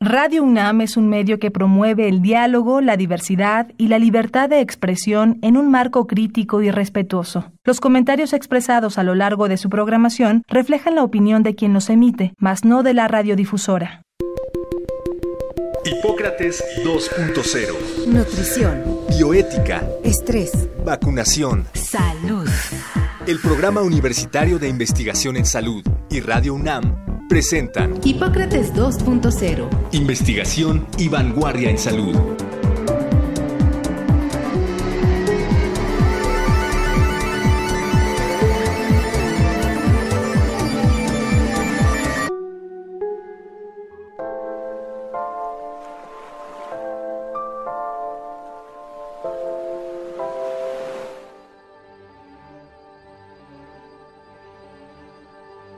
Radio UNAM es un medio que promueve el diálogo, la diversidad y la libertad de expresión en un marco crítico y respetuoso. Los comentarios expresados a lo largo de su programación reflejan la opinión de quien los emite, mas no de la radiodifusora. Hipócrates 2.0. Nutrición. Bioética. Estrés. Vacunación. Salud. El Programa Universitario de Investigación en Salud y Radio UNAM presentan Hipócrates 2.0. Investigación y vanguardia en salud.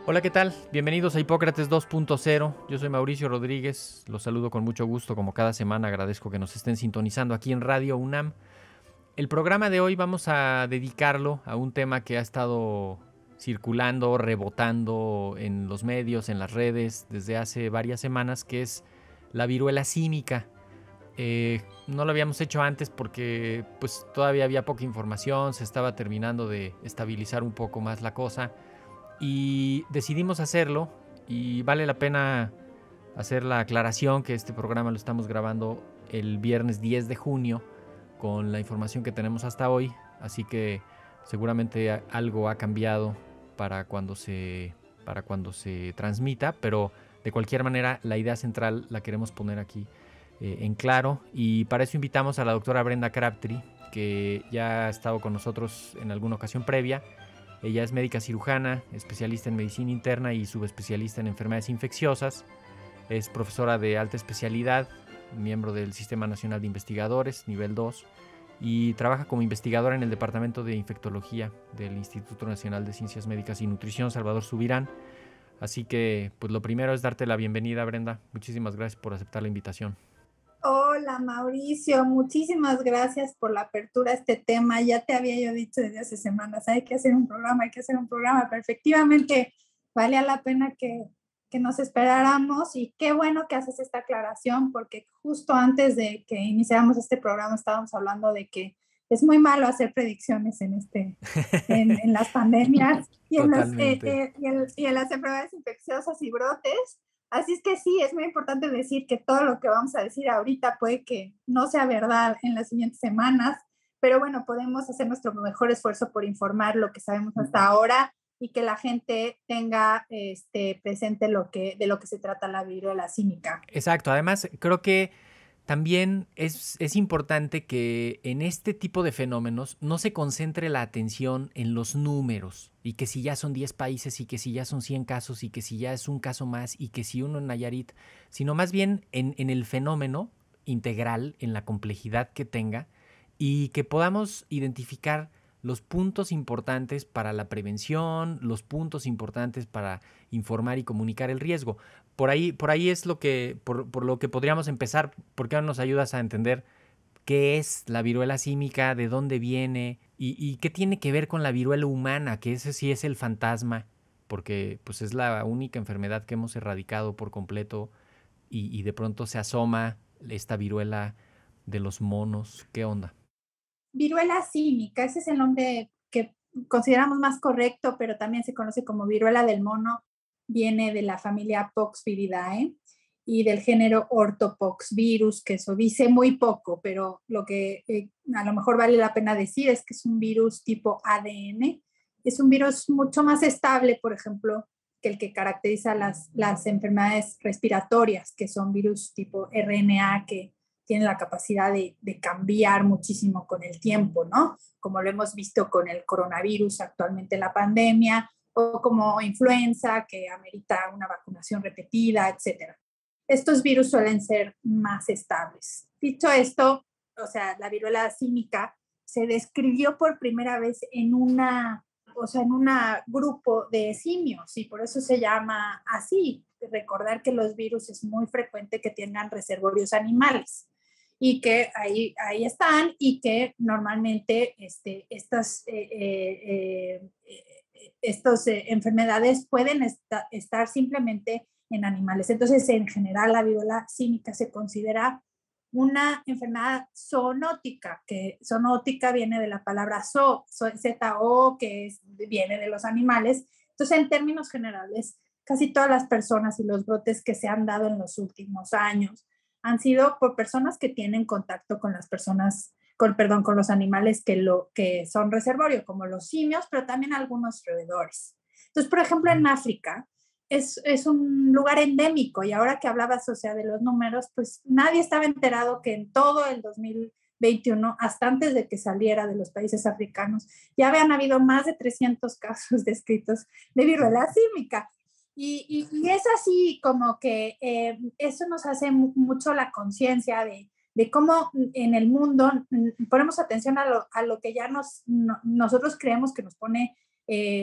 Hola, ¿qué tal? Bienvenidos a Hipócrates 2.0. Yo soy Mauricio Rodríguez. Los saludo con mucho gusto, como cada semana. Agradezco que nos estén sintonizando aquí en Radio UNAM. El programa de hoy vamos a dedicarlo a un tema que ha estado circulando, rebotando en los medios, en las redes, desde hace varias semanas, que es la viruela símica. No lo habíamos hecho antes porque pues, todavía había poca información, se estaba terminando de estabilizar un poco más la cosa. Y decidimos hacerlo, y vale la pena hacer la aclaración que este programa lo estamos grabando el viernes 10 de junio con la información que tenemos hasta hoy, así que seguramente algo ha cambiado para cuando se transmita, pero de cualquier manera la idea central la queremos poner aquí en claro, y para eso invitamos a la doctora Brenda Crabtree, que ya ha estado con nosotros en alguna ocasión previa. Ella es médica cirujana, especialista en medicina interna y subespecialista en enfermedades infecciosas. Es profesora de alta especialidad, miembro del Sistema Nacional de Investigadores, nivel 2, y trabaja como investigadora en el Departamento de Infectología del Instituto Nacional de Ciencias Médicas y Nutrición, Salvador Subirán. Así que, pues lo primero es darte la bienvenida, Brenda. Muchísimas gracias por aceptar la invitación. Hola Mauricio, muchísimas gracias por la apertura a este tema. Ya te había yo dicho desde hace semanas, hay que hacer un programa, pero efectivamente valía la pena que nos esperáramos, y qué bueno que haces esta aclaración, porque justo antes de que iniciáramos este programa estábamos hablando de que es muy malo hacer predicciones en las pandemias y en las enfermedades infecciosas y brotes. Así es que sí, es muy importante decir que todo lo que vamos a decir ahorita puede que no sea verdad en las siguientes semanas, pero bueno, podemos hacer nuestro mejor esfuerzo por informar lo que sabemos hasta ahora y que la gente tenga presente de lo que se trata la viruela símica. Exacto, además creo que también es importante que en este tipo de fenómenos no se concentre la atención en los números, y que si ya son 10 países, y que si ya son 100 casos, y que si ya es un caso más, y que si uno en Nayarit, sino más bien en el fenómeno integral, en la complejidad que tenga, y que podamos identificar los puntos importantes para la prevención, los puntos importantes para informar y comunicar el riesgo. Por ahí es por lo que podríamos empezar. ¿Por qué no nos ayudas a entender qué es la viruela símica, de dónde viene y qué tiene que ver con la viruela humana, que ese sí es el fantasma, porque pues es la única enfermedad que hemos erradicado por completo, y de pronto se asoma esta viruela de los monos? ¿Qué onda? Viruela símica, ese es el nombre que consideramos más correcto, pero también se conoce como viruela del mono. Viene de la familia Poxviridae y del género Orthopoxvirus, que eso dice muy poco, pero lo que a lo mejor vale la pena decir es que es un virus tipo ADN. Es un virus mucho más estable, por ejemplo, que el que caracteriza las enfermedades respiratorias, que son virus tipo RNA, que tienen la capacidad de cambiar muchísimo con el tiempo, ¿no? Como lo hemos visto con el coronavirus actualmente en la pandemia, o como influenza, que amerita una vacunación repetida, etc. Estos virus suelen ser más estables. Dicho esto, o sea, la viruela símica se describió por primera vez en un grupo de simios, y por eso se llama así. Recordar que los virus es muy frecuente que tengan reservorios animales, y que ahí están, y que normalmente estas enfermedades pueden estar simplemente en animales. Entonces, en general, la viruela símica se considera una enfermedad zoonótica, que zoonótica viene de la palabra ZO, viene de los animales. Entonces, en términos generales, casi todas las personas y los brotes que se han dado en los últimos años han sido por personas que tienen contacto con las personas, con los animales que son reservorio, como los simios, pero también algunos roedores. Entonces, por ejemplo, en África es un lugar endémico, y ahora que hablabas, o sea, de los números, pues nadie estaba enterado que en todo el 2021, hasta antes de que saliera de los países africanos, ya habían habido más de 300 casos descritos de viruela símica. Y es así como que eso nos hace mucho la conciencia de cómo en el mundo ponemos atención a lo que ya nosotros creemos que nos pone,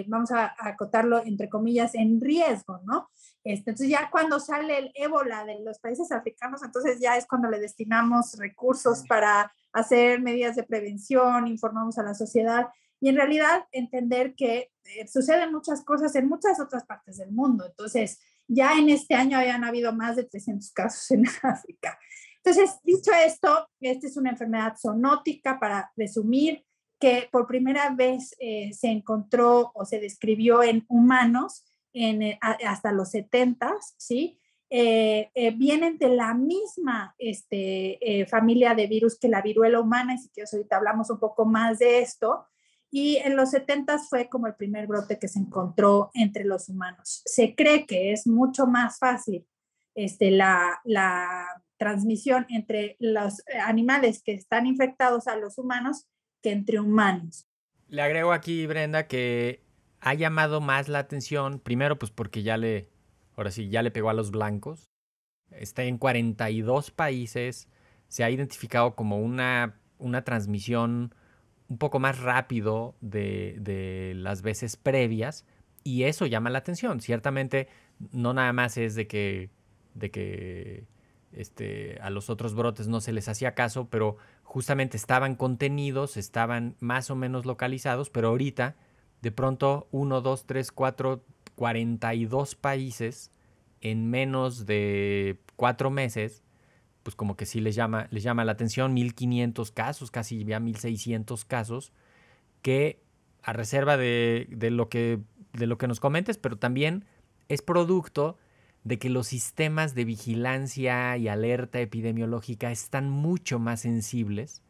vamos a acotarlo entre comillas, en riesgo, ¿no? Entonces ya cuando sale el ébola de los países africanos, entonces ya es cuando le destinamos recursos para hacer medidas de prevención, informamos a la sociedad, y en realidad entender que suceden muchas cosas en muchas otras partes del mundo. Entonces, ya en este año habían habido más de 300 casos en África. Entonces, dicho esto, esta es una enfermedad zoonótica, para resumir, que por primera vez se encontró o se describió en humanos hasta los 70s, ¿sí? Vienen de la misma familia de virus que la viruela humana, y si quieres ahorita hablamos un poco más de esto. Y en los 70s fue como el primer brote que se encontró entre los humanos. Se cree que es mucho más fácil la transmisión entre los animales que están infectados a los humanos que entre humanos. Le agrego aquí, Brenda, que ha llamado más la atención, primero pues porque ahora sí, ya le pegó a los blancos. Está en 42 países, se ha identificado como una transmisión un poco más rápido de las veces previas, y eso llama la atención. Ciertamente no nada más es de que a los otros brotes no se les hacía caso, pero justamente estaban contenidos, estaban más o menos localizados, pero ahorita de pronto 1, 2, 3, 4, 42 países en menos de 4 meses, pues como que sí les llama la atención. 1,500 casos, casi ya 1,600 casos, que a reserva de lo que nos comentes, pero también es producto de que los sistemas de vigilancia y alerta epidemiológica están mucho más sensibles,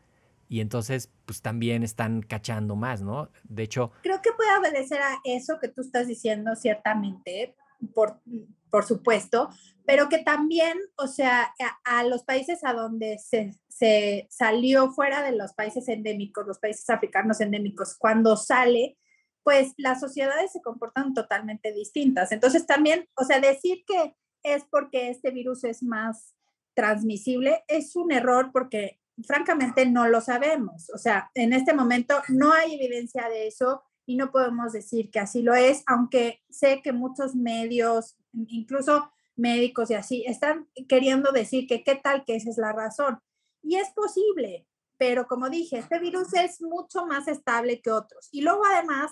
y entonces pues también están cachando más, ¿no? De hecho, creo que puede obedecer a eso que tú estás diciendo, ciertamente, por supuesto, pero que también, o sea, a los países a donde se salió fuera de los países endémicos, los países africanos endémicos, cuando sale, pues las sociedades se comportan totalmente distintas. Entonces también, o sea, decir que es porque este virus es más transmisible es un error, porque francamente no lo sabemos. O sea, en este momento no hay evidencia de eso y no podemos decir que así lo es, aunque sé que muchos medios, incluso médicos y así, están queriendo decir que qué tal que esa es la razón. Y es posible, pero como dije, este virus es mucho más estable que otros. Y luego además,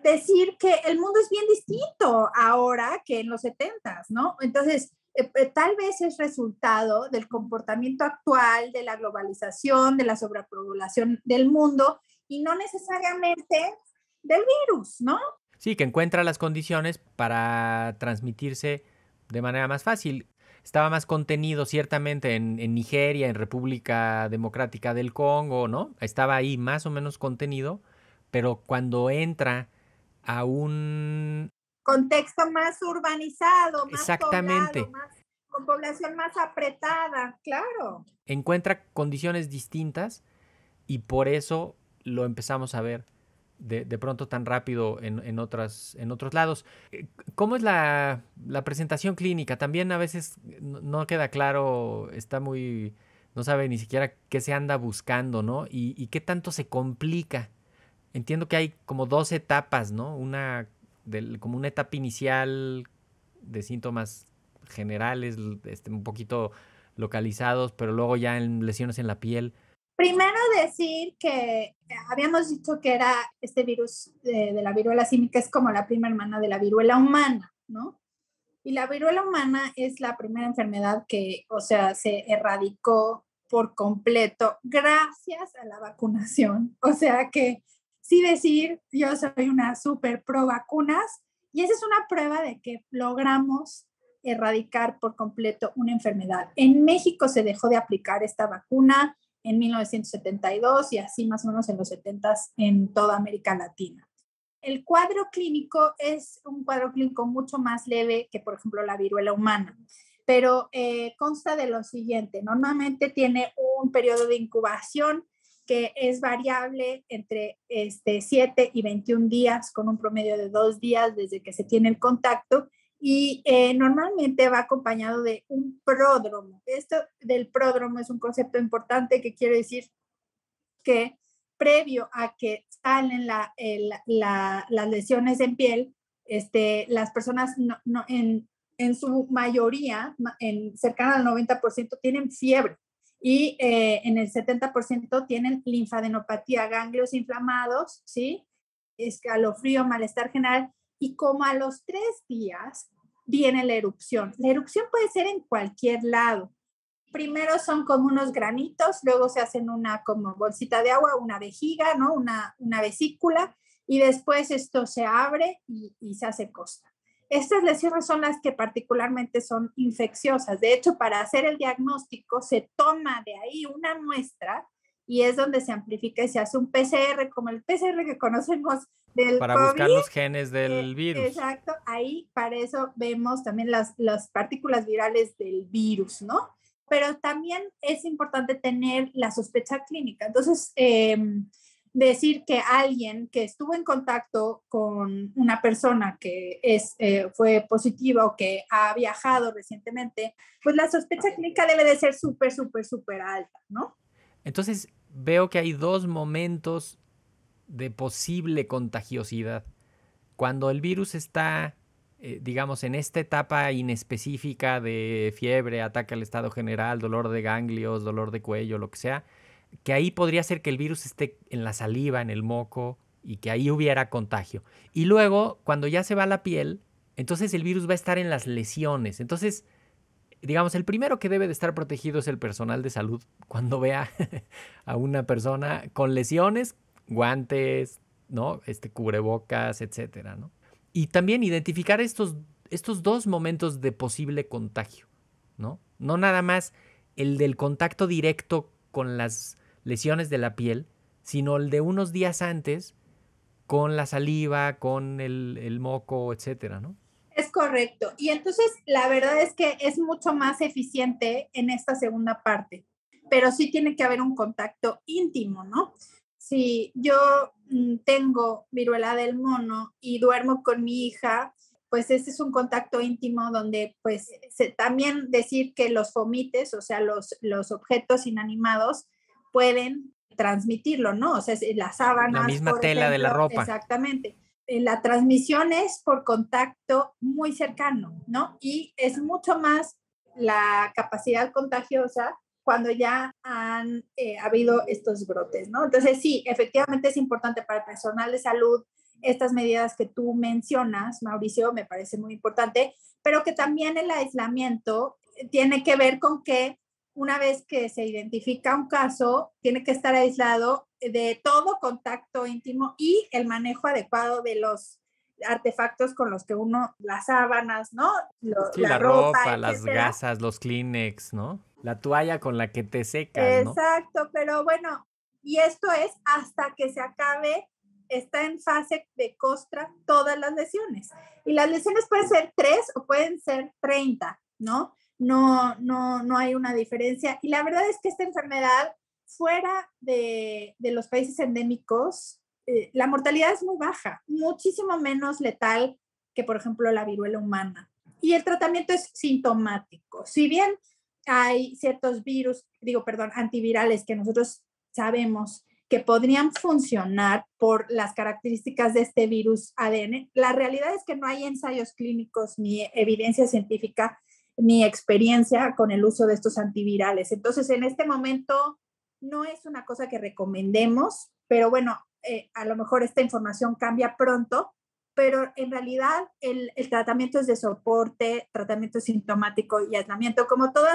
decir que el mundo es bien distinto ahora que en los 70s, ¿no? Entonces, tal vez es resultado del comportamiento actual, de la globalización, de la sobrepoblación del mundo, y no necesariamente del virus, ¿no? Sí, que encuentra las condiciones para transmitirse de manera más fácil. Estaba más contenido ciertamente en Nigeria, en República Democrática del Congo, ¿no? Estaba ahí más o menos contenido, pero cuando entra a un contexto más urbanizado, más exactamente poblado, con población más apretada, claro. Encuentra condiciones distintas, y por eso lo empezamos a ver de pronto tan rápido en otros lados. ¿Cómo es la presentación clínica? También a veces no queda claro, no sabe ni siquiera qué se anda buscando, ¿no? Y qué tanto se complica. Entiendo que hay como 2 etapas, ¿no? Como una etapa inicial de síntomas generales, un poquito localizados, pero luego ya en lesiones en la piel. Primero decir que habíamos dicho que era este virus de la viruela símica, es como la prima hermana de la viruela humana, ¿no? Y la viruela humana es la primera enfermedad que, o sea, se erradicó por completo gracias a la vacunación. O sea que sí decir, yo soy una súper pro vacunas, y esa es una prueba de que logramos erradicar por completo una enfermedad. En México se dejó de aplicar esta vacuna en 1972 y así más o menos en los 70 en toda América Latina. El cuadro clínico es un cuadro clínico mucho más leve que, por ejemplo, la viruela humana, pero consta de lo siguiente. Normalmente tiene un periodo de incubación que es variable entre 7 y 21 días, con un promedio de 2 días desde que se tiene el contacto, y normalmente va acompañado de un pródromo. Esto del pródromo es un concepto importante que quiere decir que previo a que salen las lesiones en piel, las personas en su mayoría, cercana al 90%, tienen fiebre y en el 70% tienen linfadenopatía, ganglios inflamados, ¿sí? Escalofrío, malestar general, y como a los 3 días viene la erupción. La erupción puede ser en cualquier lado. Primero son como unos granitos, luego se hacen una como bolsita de agua, una vejiga, ¿no? Una vesícula, y después esto se abre y se hace costra. Estas lesiones son las que particularmente son infecciosas. De hecho, para hacer el diagnóstico se toma de ahí una muestra y es donde se amplifica y se hace un PCR, como el PCR que conocemos del Para COVID. buscar los genes del virus. Exacto, ahí para eso vemos también las partículas virales del virus, ¿no? Pero también es importante tener la sospecha clínica. Entonces, decir que alguien que estuvo en contacto con una persona que fue positiva o que ha viajado recientemente, pues la sospecha clínica debe de ser súper, súper, súper alta, ¿no? Entonces, veo que hay 2 momentos de posible contagiosidad. Cuando el virus está, digamos, en esta etapa inespecífica de fiebre, ataque al estado general, dolor de ganglios, dolor de cuello, lo que sea, que ahí podría ser que el virus esté en la saliva, en el moco, y que ahí hubiera contagio. Y luego, cuando ya se va la piel, entonces el virus va a estar en las lesiones. Entonces, digamos, el primero que debe de estar protegido es el personal de salud cuando vea a una persona con lesiones, guantes, ¿no? Cubrebocas, etcétera, ¿no? Y también identificar estos 2 momentos de posible contagio, ¿no? No nada más el del contacto directo con las lesiones de la piel, sino el de unos días antes con la saliva, con el moco, etcétera, ¿no? Es correcto. Y entonces la verdad es que es mucho más eficiente en esta segunda parte, pero sí tiene que haber un contacto íntimo, ¿no? Si yo tengo viruela del mono y duermo con mi hija, pues ese es un contacto íntimo donde pues también decir que los fomites, o sea, los objetos inanimados pueden transmitirlo, ¿no? O sea, las sábanas, la misma por tela ejemplo, de la ropa. Exactamente. La transmisión es por contacto muy cercano, ¿no? Y es mucho más la capacidad contagiosa cuando ya han habido estos brotes, ¿no? Entonces, sí, efectivamente es importante para el personal de salud estas medidas que tú mencionas, Mauricio, me parece muy importante, pero que también el aislamiento tiene que ver con que una vez que se identifica un caso, tiene que estar aislado de todo contacto íntimo y el manejo adecuado de los artefactos con los que uno, las sábanas, ¿no? Sí, la ropa, las gasas, los Kleenex, ¿no? La toalla con la que te secas, ¿no? Exacto, pero bueno, y esto es hasta que se acabe, está en fase de costra todas las lesiones. Y las lesiones pueden ser 3 o pueden ser 30, ¿no? No hay una diferencia. Y la verdad es que esta enfermedad, fuera de los países endémicos, la mortalidad es muy baja, muchísimo menos letal que, por ejemplo, la viruela humana. Y el tratamiento es sintomático. Si bien hay ciertos antivirales que nosotros sabemos que podrían funcionar por las características de este virus ADN, la realidad es que no hay ensayos clínicos ni evidencia científica ni experiencia con el uso de estos antivirales. Entonces, en este momento no es una cosa que recomendemos, pero bueno, a lo mejor esta información cambia pronto pero en realidad el tratamiento es de soporte, tratamiento sintomático y aislamiento. Como todos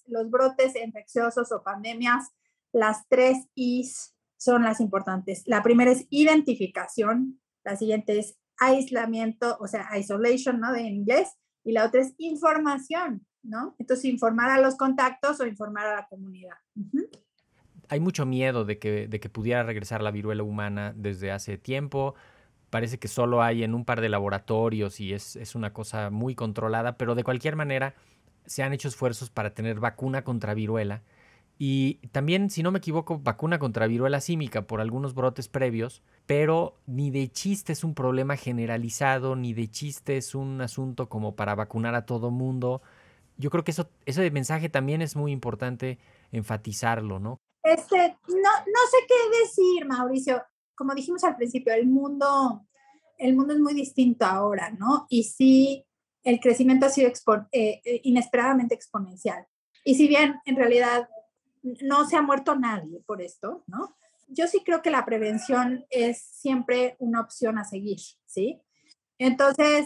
los brotes infecciosos o pandemias, las 3 Is son las importantes. La primera es identificación, la siguiente es aislamiento, o sea, isolation, ¿no? De inglés, y la otra es información, ¿no? Entonces, informar a los contactos o informar a la comunidad. Hay mucho miedo de que pudiera regresar la viruela humana desde hace tiempo. Parece que solo hay en un par de laboratorios y es una cosa muy controlada, pero de cualquier manera se han hecho esfuerzos para tener vacuna contra viruela. Y también, si no me equivoco, vacuna contra viruela símica por algunos brotes previos, pero ni de chiste es un problema generalizado, ni de chiste es un asunto como para vacunar a todo mundo. Yo creo que ese mensaje también es muy importante enfatizarlo, ¿no? No sé qué decir, Mauricio. Como dijimos al principio, el mundo es muy distinto ahora, ¿no? Y sí, el crecimiento ha sido inesperadamente exponencial. Y si bien en realidad no se ha muerto nadie por esto, ¿no? Yo sí creo que la prevención es siempre una opción a seguir, ¿sí? Entonces,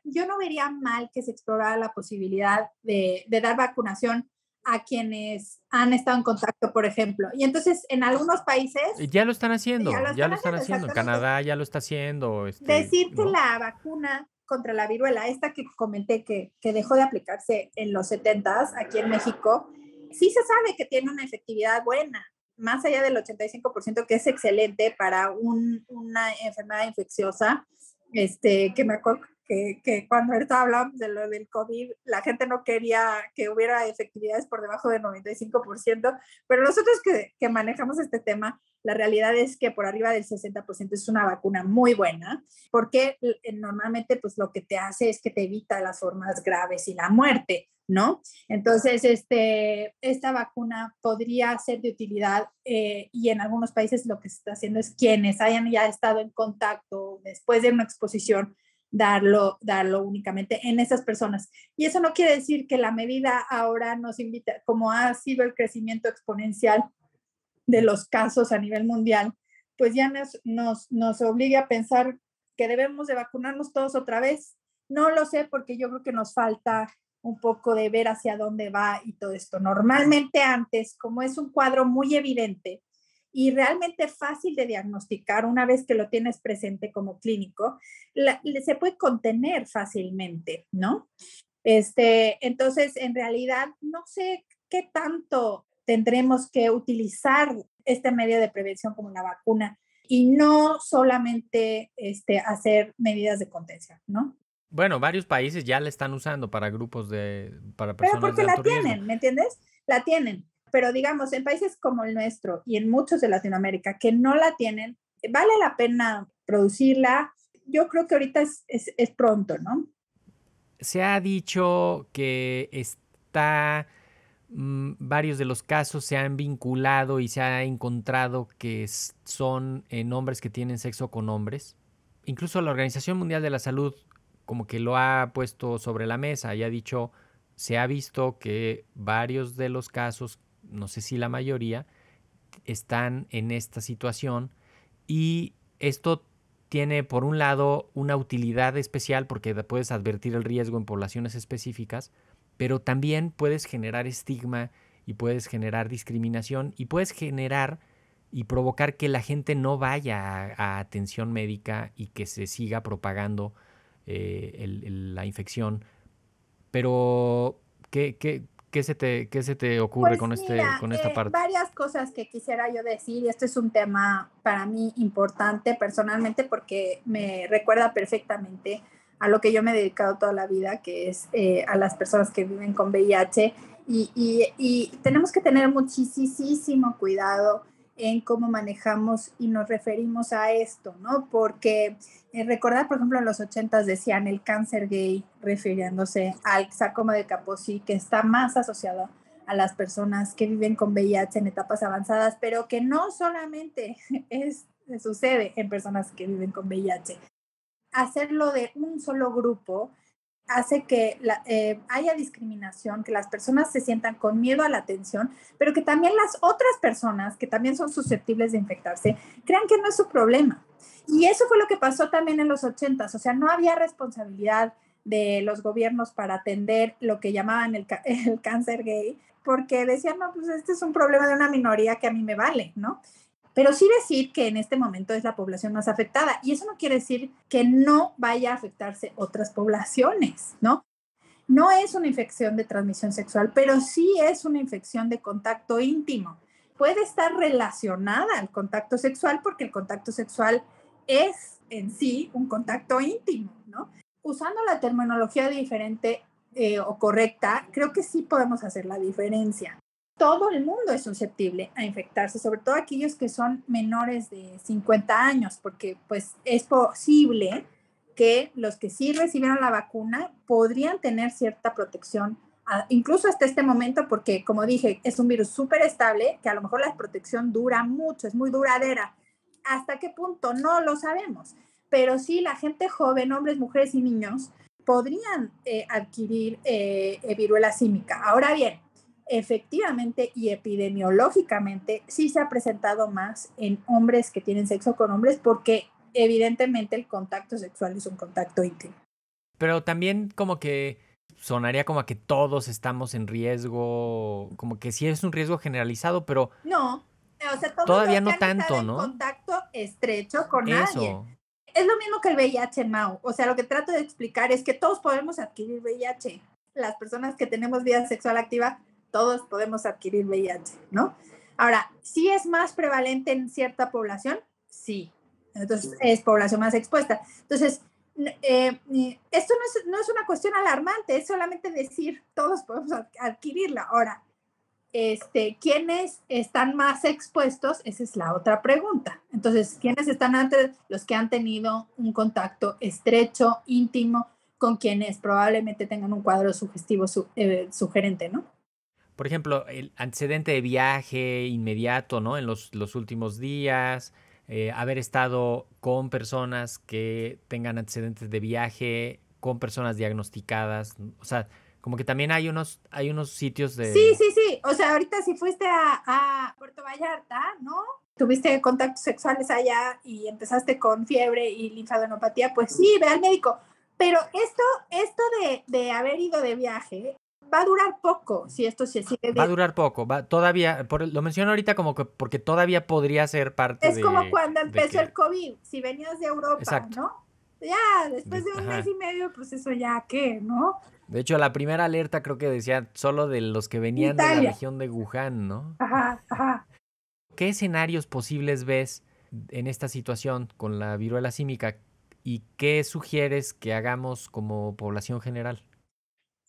yo no vería mal que se explorara la posibilidad de dar vacunación a quienes han estado en contacto, por ejemplo. Y entonces, en algunos países... Ya lo están haciendo, ya lo están haciendo. En Canadá ya lo está haciendo. Decir ¿no? que la vacuna contra la viruela, esta que comenté que dejó de aplicarse en los 70s aquí en México, sí se sabe que tiene una efectividad buena, más allá del 85%, que es excelente para una enfermedad infecciosa, que me acuerdo que cuando ahorita hablábamos de lo del COVID, la gente no quería que hubiera efectividades por debajo del 95%, pero nosotros que manejamos este tema, la realidad es que por arriba del 60% es una vacuna muy buena, porque normalmente pues lo que te hace es que te evita las formas graves y la muerte, ¿no? Entonces, esta vacuna podría ser de utilidad y en algunos países lo que se está haciendo es quienes hayan ya estado en contacto después de una exposición, darlo únicamente en esas personas. Y eso no quiere decir que la medida ahora nos invita, como ha sido el crecimiento exponencial de los casos a nivel mundial, pues ya nos obliga a pensar que debemos de vacunarnos todos otra vez. No lo sé porque yo creo que nos falta un poco de ver hacia dónde va y todo esto. Normalmente antes, como es un cuadro muy evidente y realmente fácil de diagnosticar una vez que lo tienes presente como clínico, se puede contener fácilmente, ¿no? Entonces, en realidad, no sé qué tanto tendremos que utilizar este medio de prevención como la vacuna y no solamente hacer medidas de contención, ¿no? Bueno, varios países ya la están usando para grupos para personas pero porque de alto la tienen, riesgo. ¿me entiendes? La tienen, pero digamos, en países como el nuestro y en muchos de Latinoamérica que no la tienen, vale la pena producirla. Yo creo que ahorita es pronto, ¿no? Se ha dicho que varios de los casos se han vinculado y se ha encontrado que son en hombres que tienen sexo con hombres. Incluso la Organización Mundial de la Salud como que lo ha puesto sobre la mesa y ha dicho, se ha visto que varios de los casos, no sé si la mayoría, están en esta situación y esto tiene por un lado una utilidad especial porque puedes advertir el riesgo en poblaciones específicas, pero también puedes generar estigma y puedes generar discriminación y puedes generar y provocar que la gente no vaya a atención médica y que se siga propagando la infección. Pero, ¿qué se te ocurre pues con esta parte? Varias cosas que quisiera yo decir, y este es un tema para mí importante personalmente porque me recuerda perfectamente a lo que yo me he dedicado toda la vida, que es a las personas que viven con VIH, y tenemos que tener muchísimo cuidado en cómo manejamos y nos referimos a esto, ¿no? Porque recordar, por ejemplo, en los 80s decían el cáncer gay, refiriéndose al sarcoma de Kaposi, que está más asociado a las personas que viven con VIH en etapas avanzadas, pero que no solamente sucede en personas que viven con VIH. Hacerlo de un solo grupo hace que haya discriminación, que las personas se sientan con miedo a la atención, pero que también las otras personas que también son susceptibles de infectarse crean que no es su problema. Y eso fue lo que pasó también en los 80s, o sea, no había responsabilidad de los gobiernos para atender lo que llamaban el cáncer gay, porque decían, no, pues este es un problema de una minoría que a mí me vale, ¿no? Pero sí decir que en este momento es la población más afectada, y eso no quiere decir que no vaya a afectarse otras poblaciones, ¿no? No es una infección de transmisión sexual, pero sí es una infección de contacto íntimo. Puede estar relacionada al contacto sexual porque el contacto sexual es en sí un contacto íntimo, ¿no? Usando la terminología diferente o correcta, creo que sí podemos hacer la diferencia. Todo el mundo es susceptible a infectarse, sobre todo aquellos que son menores de 50 años, porque pues es posible que los que sí recibieron la vacuna podrían tener cierta protección, incluso hasta este momento, porque como dije, es un virus súper estable, que a lo mejor la protección dura mucho, es muy duradera. ¿Hasta qué punto? No lo sabemos. Pero sí, la gente joven, hombres, mujeres y niños, podrían adquirir viruela símica. Ahora bien, efectivamente y epidemiológicamente sí se ha presentado más en hombres que tienen sexo con hombres porque evidentemente el contacto sexual es un contacto íntimo. Pero también como que sonaría como a que todos estamos en riesgo, como que sí es un riesgo generalizado, pero no, o sea, todos todavía los que no han tanto, estado en ¿no? contacto estrecho con Eso. alguien. Es lo mismo que el VIH, Mau. O sea, lo que trato de explicar es que todos podemos adquirir VIH. Las personas que tenemos vida sexual activa, todos podemos adquirir VIH, ¿no? Ahora, ¿sí es más prevalente en cierta población? Sí. Entonces, es población más expuesta. Entonces, esto no es una cuestión alarmante, es solamente decir, todos podemos adquirirla. Ahora, ¿quiénes están más expuestos? Esa es la otra pregunta. Entonces, ¿quiénes están antes? Los que han tenido un contacto estrecho, íntimo, con quienes probablemente tengan un cuadro sugestivo sugerente, ¿no? Por ejemplo, el antecedente de viaje inmediato, ¿no? En los últimos días, haber estado con personas que tengan antecedentes de viaje, con personas diagnosticadas, o sea, como que también hay unos sitios de... Sí. O sea, ahorita si fuiste a Puerto Vallarta, ¿no? Tuviste contactos sexuales allá y empezaste con fiebre y linfadenopatía, pues sí, ve al médico. Pero esto de haber ido de viaje va a durar poco si esto se sigue. Va a durar poco, todavía, lo menciono ahorita como que porque todavía podría ser parte es como cuando empezó que... el COVID, si venías de Europa, Exacto. ¿no? Ya, después de un mes Ajá. y medio, pues eso ya, ¿qué, no? De hecho, la primera alerta creo que decía solo de los que venían de la Italia. región de Wuhan, ¿no? Ajá. ¿Qué escenarios posibles ves en esta situación con la viruela símica y qué sugieres que hagamos como población general?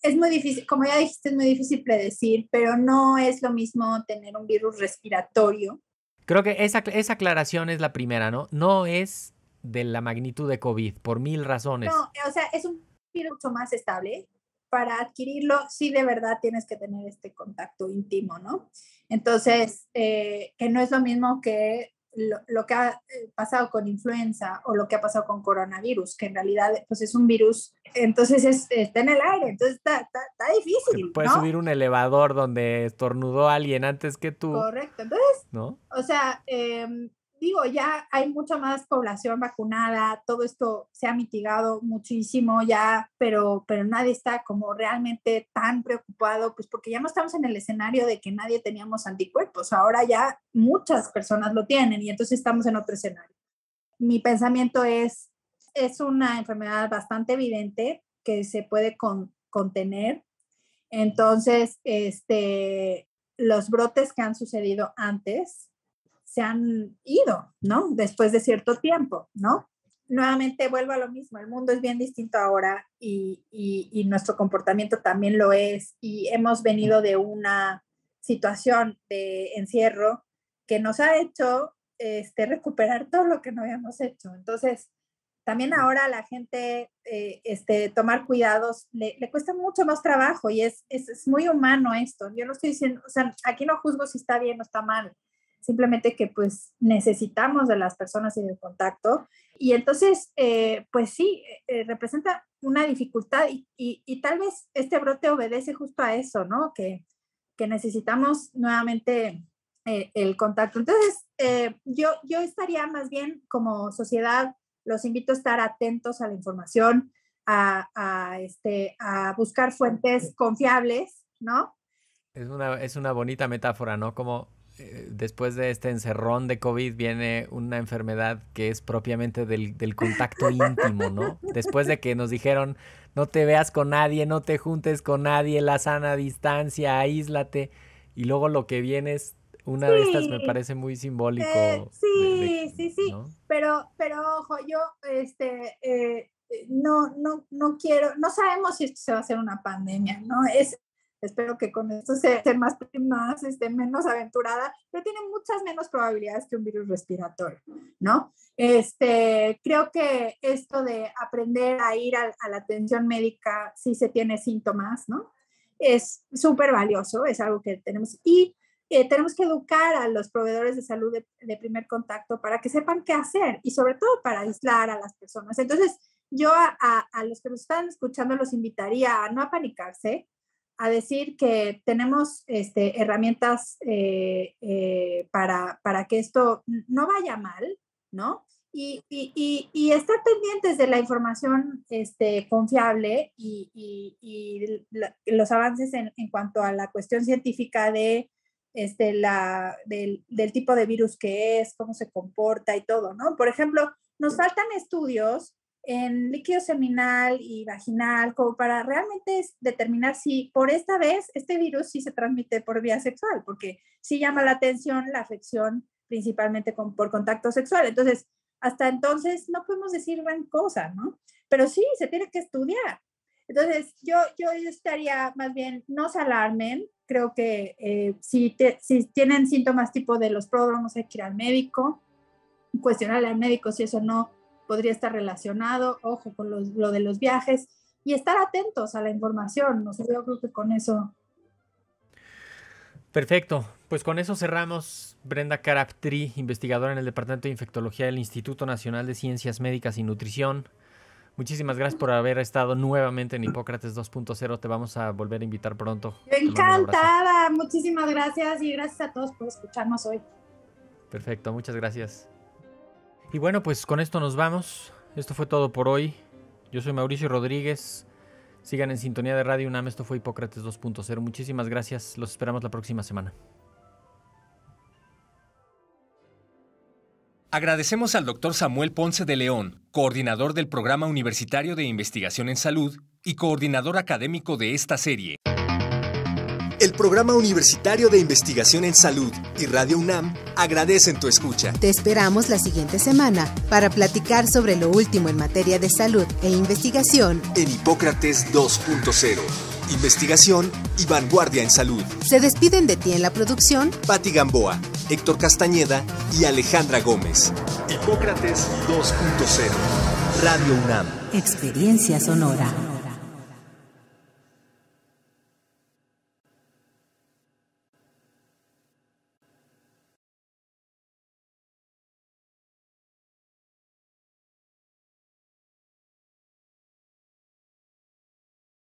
Es muy difícil, como ya dijiste, es muy difícil predecir, pero no es lo mismo tener un virus respiratorio. Creo que esa aclaración es la primera, ¿no? No es de la magnitud de COVID, por 1000 razones. No, o sea, es un virus mucho más estable. Para adquirirlo, sí de verdad tienes que tener este contacto íntimo, ¿no? Entonces, que no es lo mismo que lo que ha pasado con influenza o lo que ha pasado con coronavirus, que en realidad pues es un virus, entonces está en el aire, entonces está difícil, Puedes ¿no? subir un elevador donde estornudó alguien antes que tú. Correcto, entonces, ¿no? O sea, digo, ya hay mucha más población vacunada, todo esto se ha mitigado muchísimo ya, pero nadie está como realmente tan preocupado, pues porque ya no estamos en el escenario de que nadie teníamos anticuerpos, ahora ya muchas personas lo tienen y entonces estamos en otro escenario. Mi pensamiento es una enfermedad bastante evidente que se puede contener, entonces, los brotes que han sucedido antes se han ido, ¿no? Después de cierto tiempo, ¿no? Nuevamente vuelvo a lo mismo, el mundo es bien distinto ahora y nuestro comportamiento también lo es y hemos venido de una situación de encierro que nos ha hecho recuperar todo lo que no habíamos hecho. Entonces, también ahora a la gente tomar cuidados le cuesta mucho más trabajo y es muy humano esto. Yo no estoy diciendo, o sea, aquí no juzgo si está bien o está mal, simplemente que pues necesitamos de las personas y del contacto. Y entonces, pues sí, representa una dificultad y tal vez este brote obedece justo a eso, ¿no? Que necesitamos nuevamente el contacto. Entonces, yo estaría más bien como sociedad, los invito a estar atentos a la información, a buscar fuentes confiables, ¿no? Es una bonita metáfora, ¿no? Como después de este encerrón de COVID viene una enfermedad que es propiamente del contacto íntimo, ¿no? Después de que nos dijeron, no te veas con nadie, no te juntes con nadie, la sana distancia, aíslate, y luego lo que viene es una de estas, me parece muy simbólico. Sí, ¿no? Pero ojo, yo no quiero, no sabemos si esto se va a hacer una pandemia, ¿no? Espero que con esto sea menos aventurada, pero tiene muchas menos probabilidades que un virus respiratorio, ¿no? Creo que esto de aprender a ir a la atención médica si se tiene síntomas, ¿no? Es súper valioso, es algo que tenemos, y tenemos que educar a los proveedores de salud de primer contacto para que sepan qué hacer y sobre todo para aislar a las personas. Entonces, yo a los que nos están escuchando los invitaría a no apanicarse, a decir que tenemos herramientas para que esto no vaya mal, ¿no? Y estar pendientes de la información confiable y los avances en cuanto a la cuestión científica del tipo de virus que es, cómo se comporta y todo, ¿no? Por ejemplo, nos faltan estudios en líquido seminal y vaginal, como para realmente determinar si por esta vez este virus sí se transmite por vía sexual, porque sí llama la atención la afección principalmente por contacto sexual. Entonces, hasta entonces no podemos decir gran cosa, ¿no? Pero sí, se tiene que estudiar. Entonces, yo estaría más bien, no se alarmen, creo que si tienen síntomas tipo de los pródromos, hay que ir al médico, cuestionarle al médico si eso no podría estar relacionado, ojo con lo de los viajes y estar atentos a la información. No sé, yo creo que con eso. Perfecto, pues con eso cerramos. Brenda Crabtree, investigadora en el Departamento de Infectología del Instituto Nacional de Ciencias Médicas y Nutrición. Muchísimas gracias por haber estado nuevamente en Hipócrates 2.0. Te vamos a volver a invitar pronto. Encantada, muchísimas gracias y gracias a todos por escucharnos hoy. Perfecto, muchas gracias. Y bueno, pues con esto nos vamos. Esto fue todo por hoy. Yo soy Mauricio Rodríguez. Sigan en sintonía de Radio UNAM. Esto fue Hipócrates 2.0. Muchísimas gracias. Los esperamos la próxima semana. Agradecemos al Dr. Samuel Ponce de León, coordinador del Programa Universitario de Investigación en Salud y coordinador académico de esta serie. El Programa Universitario de Investigación en Salud y Radio UNAM agradecen tu escucha. Te esperamos la siguiente semana para platicar sobre lo último en materia de salud e investigación en Hipócrates 2.0. Investigación y vanguardia en salud. Se despiden de ti en la producción Patti Gamboa, Héctor Castañeda y Alejandra Gómez. Hipócrates 2.0. Radio UNAM. Experiencia sonora.